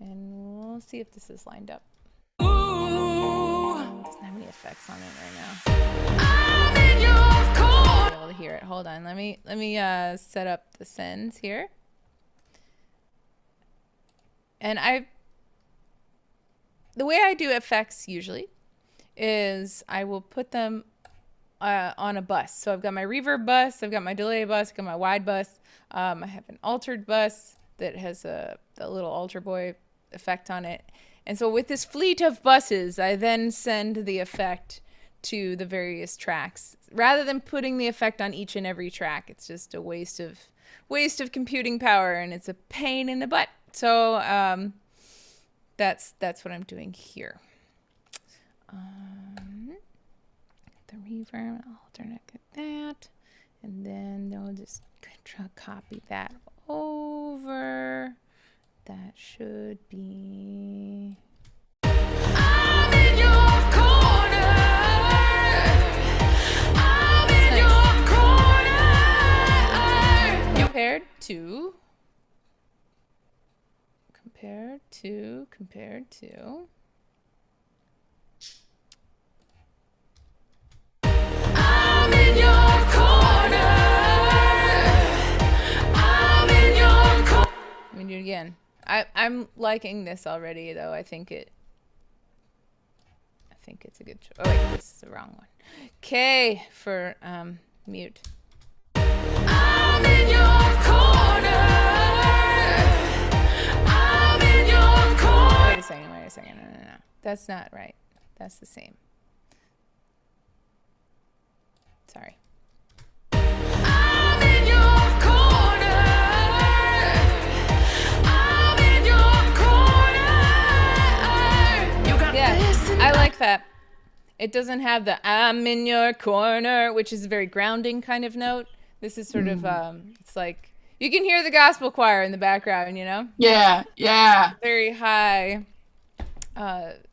[SPEAKER 2] and we'll see if this is lined up. It doesn't have any effects on it right now. I'll be able to hear it. Hold on. Let me set up the sends here. And the way I do effects usually is I will put them on a bus. So I've got my reverb bus, I've got my delay bus, I've got my wide bus. I have an altered bus that has a little alter boy effect on it. And so with this fleet of buses, I then send the effect to the various tracks. Rather than putting the effect on each and every track, it's just a waste of computing power, and it's a pain in the butt. So that's what I'm doing here. The reverb, alternate that, and then they'll just copy that over. That should be. I'm in your corner. I'm in your corner. Compared to. I'm in your corner. I'm in your corner. Let me do it again. I'm liking this already, though. I think it's a good choice. Oh wait, this is the wrong one. K for mute. I'm in your corner. I'm in your corner. Wait a second. No. That's not right. That's the same. Sorry. I'm in your corner. I'm in your corner. You got this. I like that. It doesn't have the I'm in your corner, which is a very grounding kind of note. This is sort of it's like you can hear the gospel choir in the background, you know?
[SPEAKER 1] Yeah.
[SPEAKER 2] Very high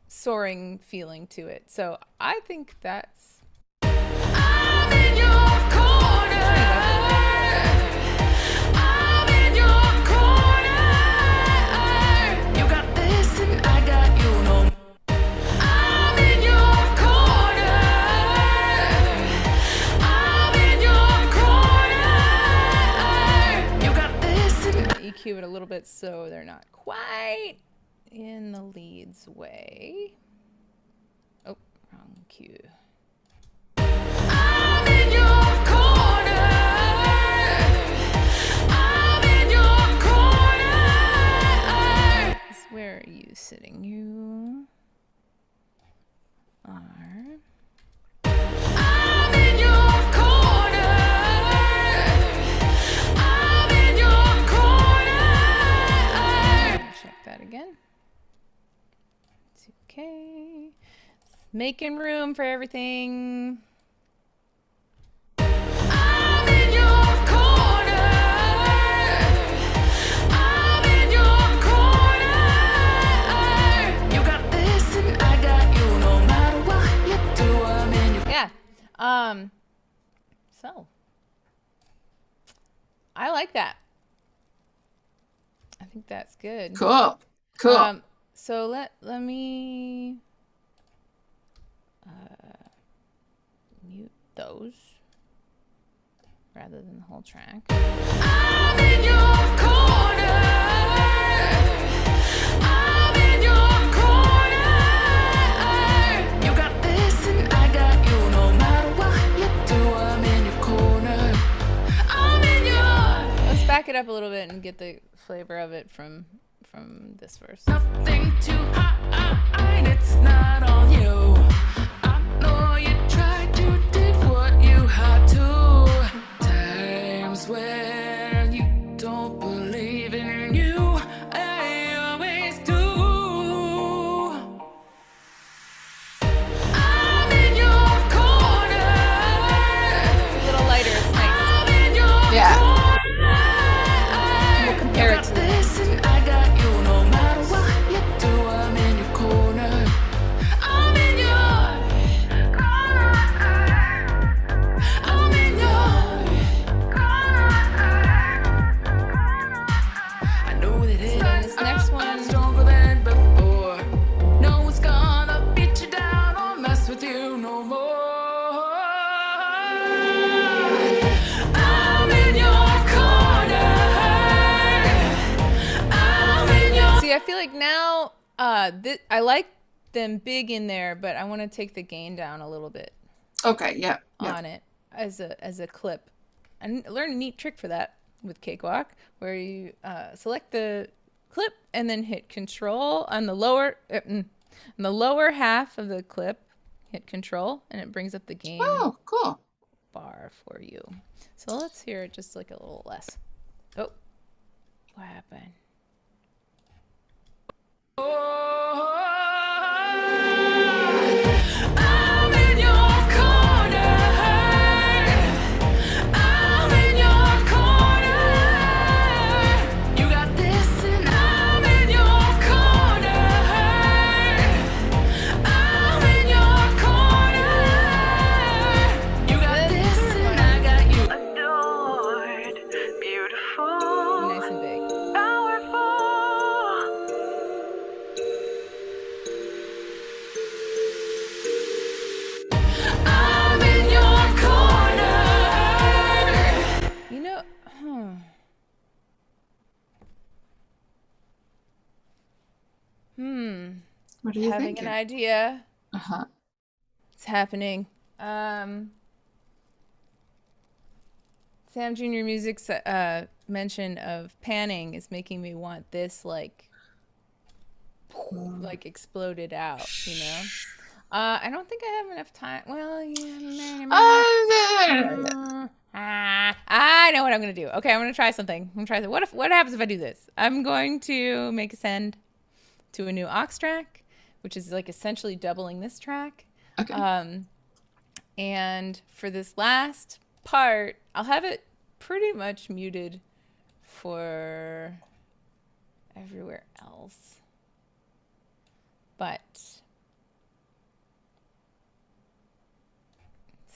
[SPEAKER 2] soaring feeling to it. So I think that's I'm in your corner. I'm in your corner. You got this and I got you, no. I'm in your corner. I'm in your corner. You got this and EQ it a little bit so they're not quite in the leads way. Oh, wrong cue. I'm in your corner. I'm in your corner. Where are you sitting? You are. I'm in your corner. I'm in your corner. Check that again. It's okay. Making room for everything. I'm in your corner. I'm in your corner. You got this and I got you. No matter what you do, I'm in your. Yeah. So I like that. I think that's good.
[SPEAKER 1] Cool.
[SPEAKER 2] So let me mute those rather than the whole track. I'm in your corner. I'm in your corner. You got this and I got you. No matter what you do, I'm in your corner. I'm in your. Let's back it up a little bit and get the flavor of it from this verse. Nothing too high, it's not on you. I know you tried, you did what you had to. Times when you don't believe in you, I always do. I'm in your corner. A little lighter, it's nice. I'm in your corner. We'll compare it to this. I feel like now I like them big in there, but I want to take the gain down a little bit.
[SPEAKER 1] Okay, yeah.
[SPEAKER 2] On it as a clip. I learned a neat trick for that with Cakewalk, where you select the clip and then hit Control on the lower half of the clip. Hit Control and it brings up the gain.
[SPEAKER 1] Oh, cool.
[SPEAKER 2] Bar for you. So let's hear it just like a little less. Oh, what happened? I'm in your corner. I'm in your corner. You got this and I'm in your corner. I'm in your corner. You got this and I got you. Adored, beautiful. Nice and big.
[SPEAKER 1] What are you
[SPEAKER 2] Having
[SPEAKER 1] thinking?
[SPEAKER 2] an idea.
[SPEAKER 1] Uh-huh.
[SPEAKER 2] It's happening. Sam Jr. Music's mention of panning is making me want this like exploded out, you know? I don't think I have enough time. Well, yeah. I know what I'm going to do. Okay, I'm going to try something. What happens if I do this? I'm going to make a send to a new aux track, which is like essentially doubling this track.
[SPEAKER 1] Okay.
[SPEAKER 2] And for this last part, I'll have it pretty much muted for everywhere else. But is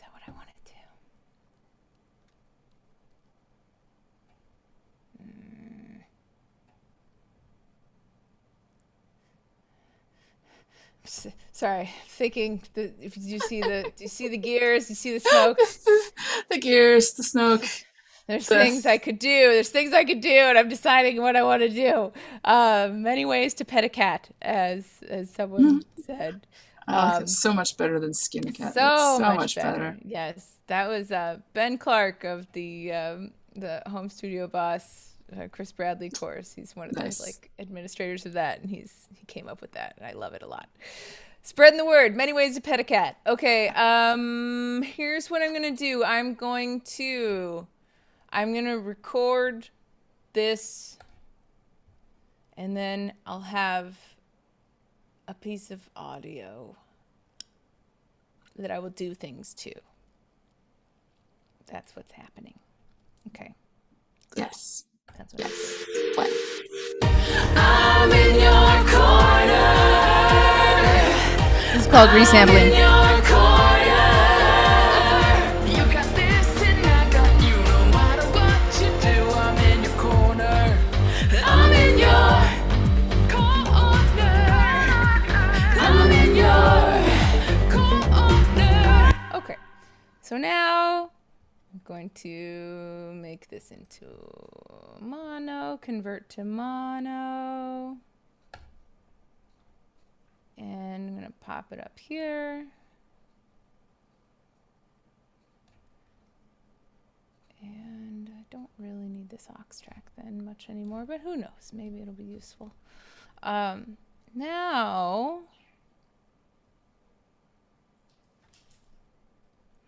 [SPEAKER 2] that what I want to do? Sorry, thinking. Do you see the gears? Do you see the smoke?
[SPEAKER 1] The gears, the smoke.
[SPEAKER 2] There's things I could do. And I'm deciding what I want to do. Many ways to pet a cat, as someone said.
[SPEAKER 1] It's so much better than skin a cat.
[SPEAKER 2] So much better. Yes, that was Ben Clark of the home studio boss. Chris Bradley course. He's one of those like administrators of that, and he came up with that, and I love it a lot. Spreading the word. Many ways to pet a cat. Okay, here's what I'm gonna do. I'm gonna record this, and then I'll have a piece of audio that I will do things to. That's what's happening. Okay.
[SPEAKER 1] Yes.
[SPEAKER 2] That's what
[SPEAKER 1] Play.
[SPEAKER 2] I'm in your corner. This is called resampling. I'm in your So now I'm going to make this into mono, convert to mono. And I'm going to pop it up here. And I don't really need this aux track then much anymore, but who knows? Maybe it'll be useful. Now,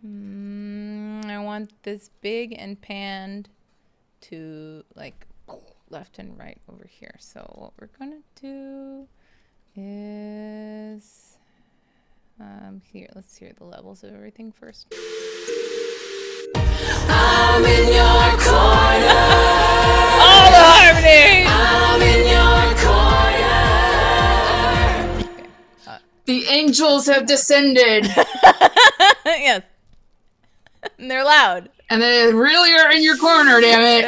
[SPEAKER 2] I want this big and panned to like left and right over here. So what we're gonna do is here. Let's hear the levels of everything first.
[SPEAKER 3] I'm in your corner.
[SPEAKER 2] All the harmony.
[SPEAKER 3] I'm in your corner.
[SPEAKER 2] Okay.
[SPEAKER 1] The angels have descended.
[SPEAKER 2] Yes. And they're loud.
[SPEAKER 1] And they really are in your corner, damn it.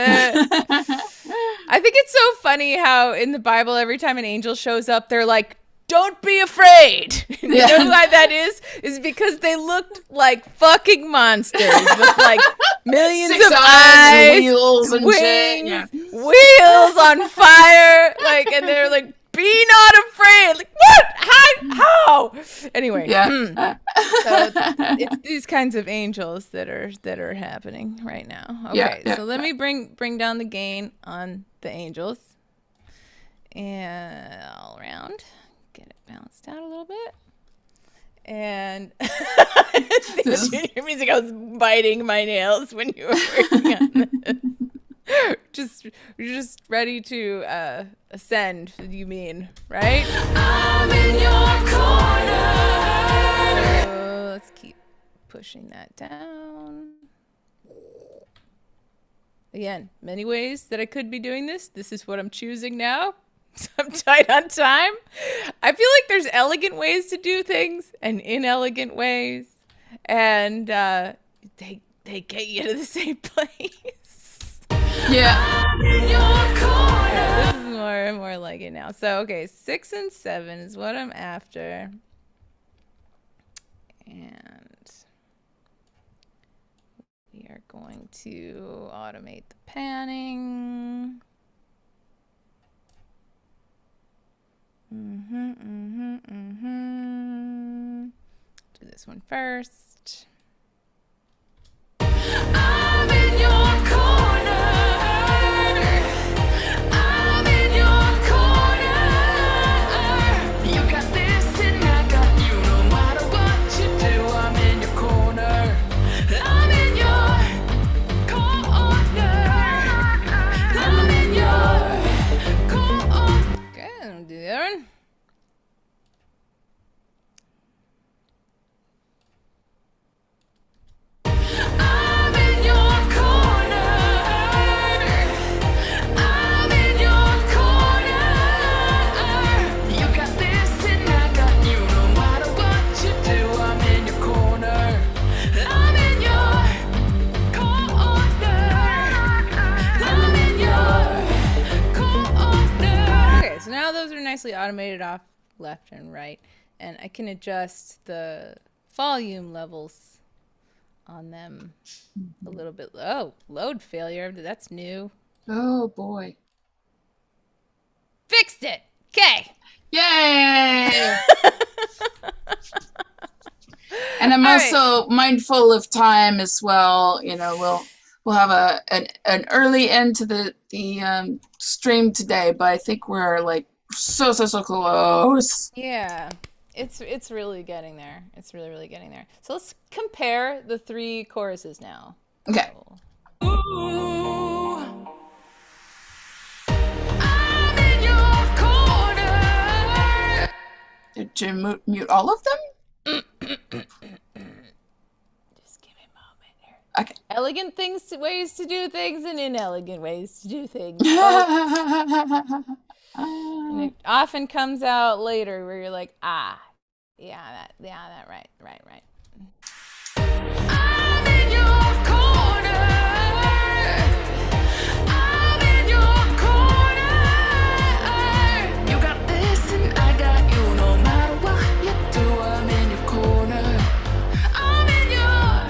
[SPEAKER 2] I think it's so funny how in the Bible, every time an angel shows up, they're like, don't be afraid. You know why that is? Is because they looked like fucking monsters with like millions of eyes,
[SPEAKER 1] and wheels and
[SPEAKER 2] wings,
[SPEAKER 1] shit. Yeah.
[SPEAKER 2] wheels on fire. Like, and they're like, be not afraid. Like, what? How? Anyway.
[SPEAKER 1] Yeah.
[SPEAKER 2] So it's these kinds of angels that are happening right now. Okay, so let me bring down the gain on the angels and all around, get it balanced out a little bit. And your music, I was biting my nails when you were working on this. Just ready to ascend, you mean, right?
[SPEAKER 3] I'm in your corner.
[SPEAKER 2] So let's keep pushing that down. Again, many ways that I could be doing this. This is what I'm choosing now. So I'm tight on time. I feel like there's elegant ways to do things and inelegant ways. And they get you to the same place.
[SPEAKER 1] Yeah.
[SPEAKER 3] I'm in your corner.
[SPEAKER 2] This is more like it now. So, okay, 6 and 7 is what I'm after. And we are going to automate the panning. Do this one first.
[SPEAKER 3] I'm in your corner. I'm in your corner. You got this and I got you. No matter what you do, I'm in your corner. I'm in your corner. I'm in your corner.
[SPEAKER 2] Okay, I'll do the other one.
[SPEAKER 3] I'm in your corner. I'm in your corner. You got this and I got you. No matter what you do, I'm in your corner. I'm in your corner. I'm in your corner.
[SPEAKER 2] Okay, so now those are nicely automated off left and right. And I can adjust the volume levels on them a little bit. Oh, load failure. That's new.
[SPEAKER 1] Oh boy.
[SPEAKER 2] Fixed it. Okay.
[SPEAKER 1] Yay! And I'm
[SPEAKER 2] All
[SPEAKER 1] also mindful of time as well. You know, we'll have an early end to the stream today, but I think we're like so close.
[SPEAKER 2] Yeah. It's really getting there. It's really getting there. So let's compare the 3 choruses now.
[SPEAKER 1] Okay.
[SPEAKER 3] Ooh. I'm in your corner.
[SPEAKER 1] Did you mute all of them?
[SPEAKER 2] Just give me a moment here.
[SPEAKER 1] Okay.
[SPEAKER 2] Elegant ways to do things and inelegant ways to do things. And it often comes out later where you're like, right.
[SPEAKER 3] I'm in your corner. I'm in your corner. You got this and I got you. No matter what you do, I'm in your corner. I'm in your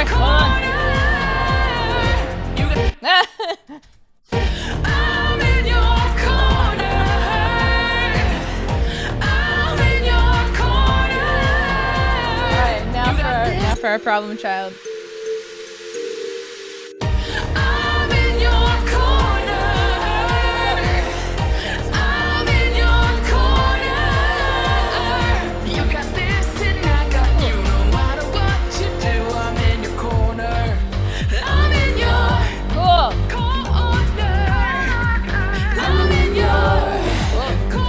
[SPEAKER 2] right, hold on.
[SPEAKER 3] I'm in your corner. I'm in your corner.
[SPEAKER 2] All right, now for our problem child.
[SPEAKER 3] I'm in your corner. I'm in your corner. You got this and I got you. No matter what you do, I'm in your corner. I'm in your
[SPEAKER 2] Cool.
[SPEAKER 3] corner. I'm in your corner.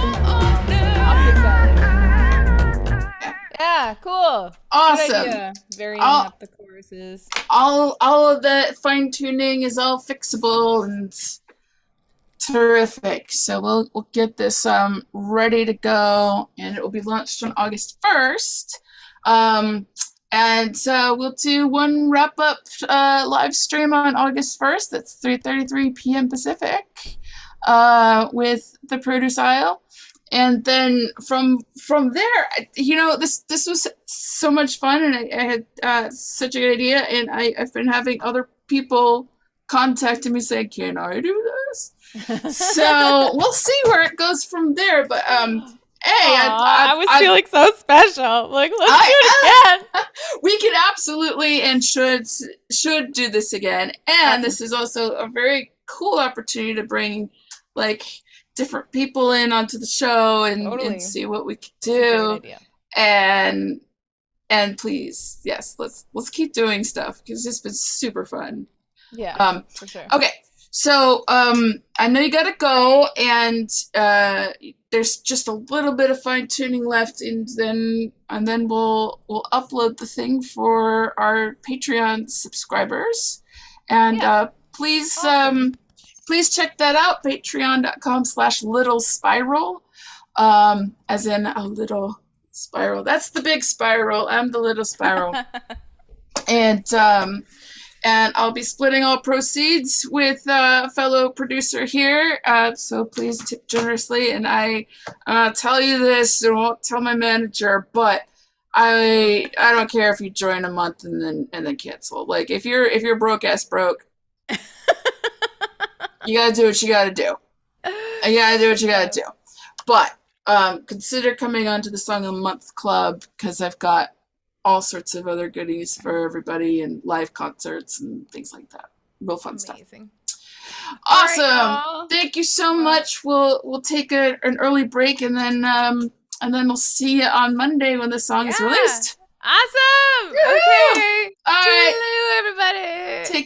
[SPEAKER 2] Yeah, cool.
[SPEAKER 1] Awesome.
[SPEAKER 2] Good idea. Varying up the choruses.
[SPEAKER 1] All of that fine tuning is all fixable and terrific. So we'll get this ready to go, and it will be launched on August 1st. And we'll do one wrap up live stream on August 1st. That's 3:33 p.m. Pacific with the produce aisle. And then from there, this was so much fun, and I had such a good idea, and I've been having other people contacting me saying, "Can I do this?" So we'll see where it goes from there. But
[SPEAKER 2] I was feeling so special. Like, let's do it again.
[SPEAKER 1] We can absolutely and should do this again. And this is also a very cool opportunity to bring different people in onto the show and see what we can do. And please, yes, let's keep doing stuff because it's been super fun.
[SPEAKER 2] Yeah, for sure.
[SPEAKER 1] Okay, so I know you gotta go, and there's just a little bit of fine tuning left, and then we'll upload the thing for our Patreon subscribers, and please.
[SPEAKER 2] Awesome.
[SPEAKER 1] Please check that out, patreon.com/littlespiral, as in a little spiral. That's the big spiral. I'm the little spiral. And I'll be splitting all proceeds with a fellow producer here, so please tip generously. And I tell you this, and won't tell my manager, but I don't care if you join a month and then cancel. Like, if you're broke ass broke, you gotta do what you gotta do. You gotta do what you gotta do. But consider coming onto the Song of the Month Club, because I've got all sorts of other goodies for everybody, and live concerts and things like that. Real fun stuff. Awesome. Right, thank you so much. We'll take an early break, and then we'll see you on Monday when the song is released.
[SPEAKER 2] Awesome.
[SPEAKER 1] Woo-hoo!
[SPEAKER 2] Okay.
[SPEAKER 1] All right.
[SPEAKER 2] Toodaloo, everybody.
[SPEAKER 1] Take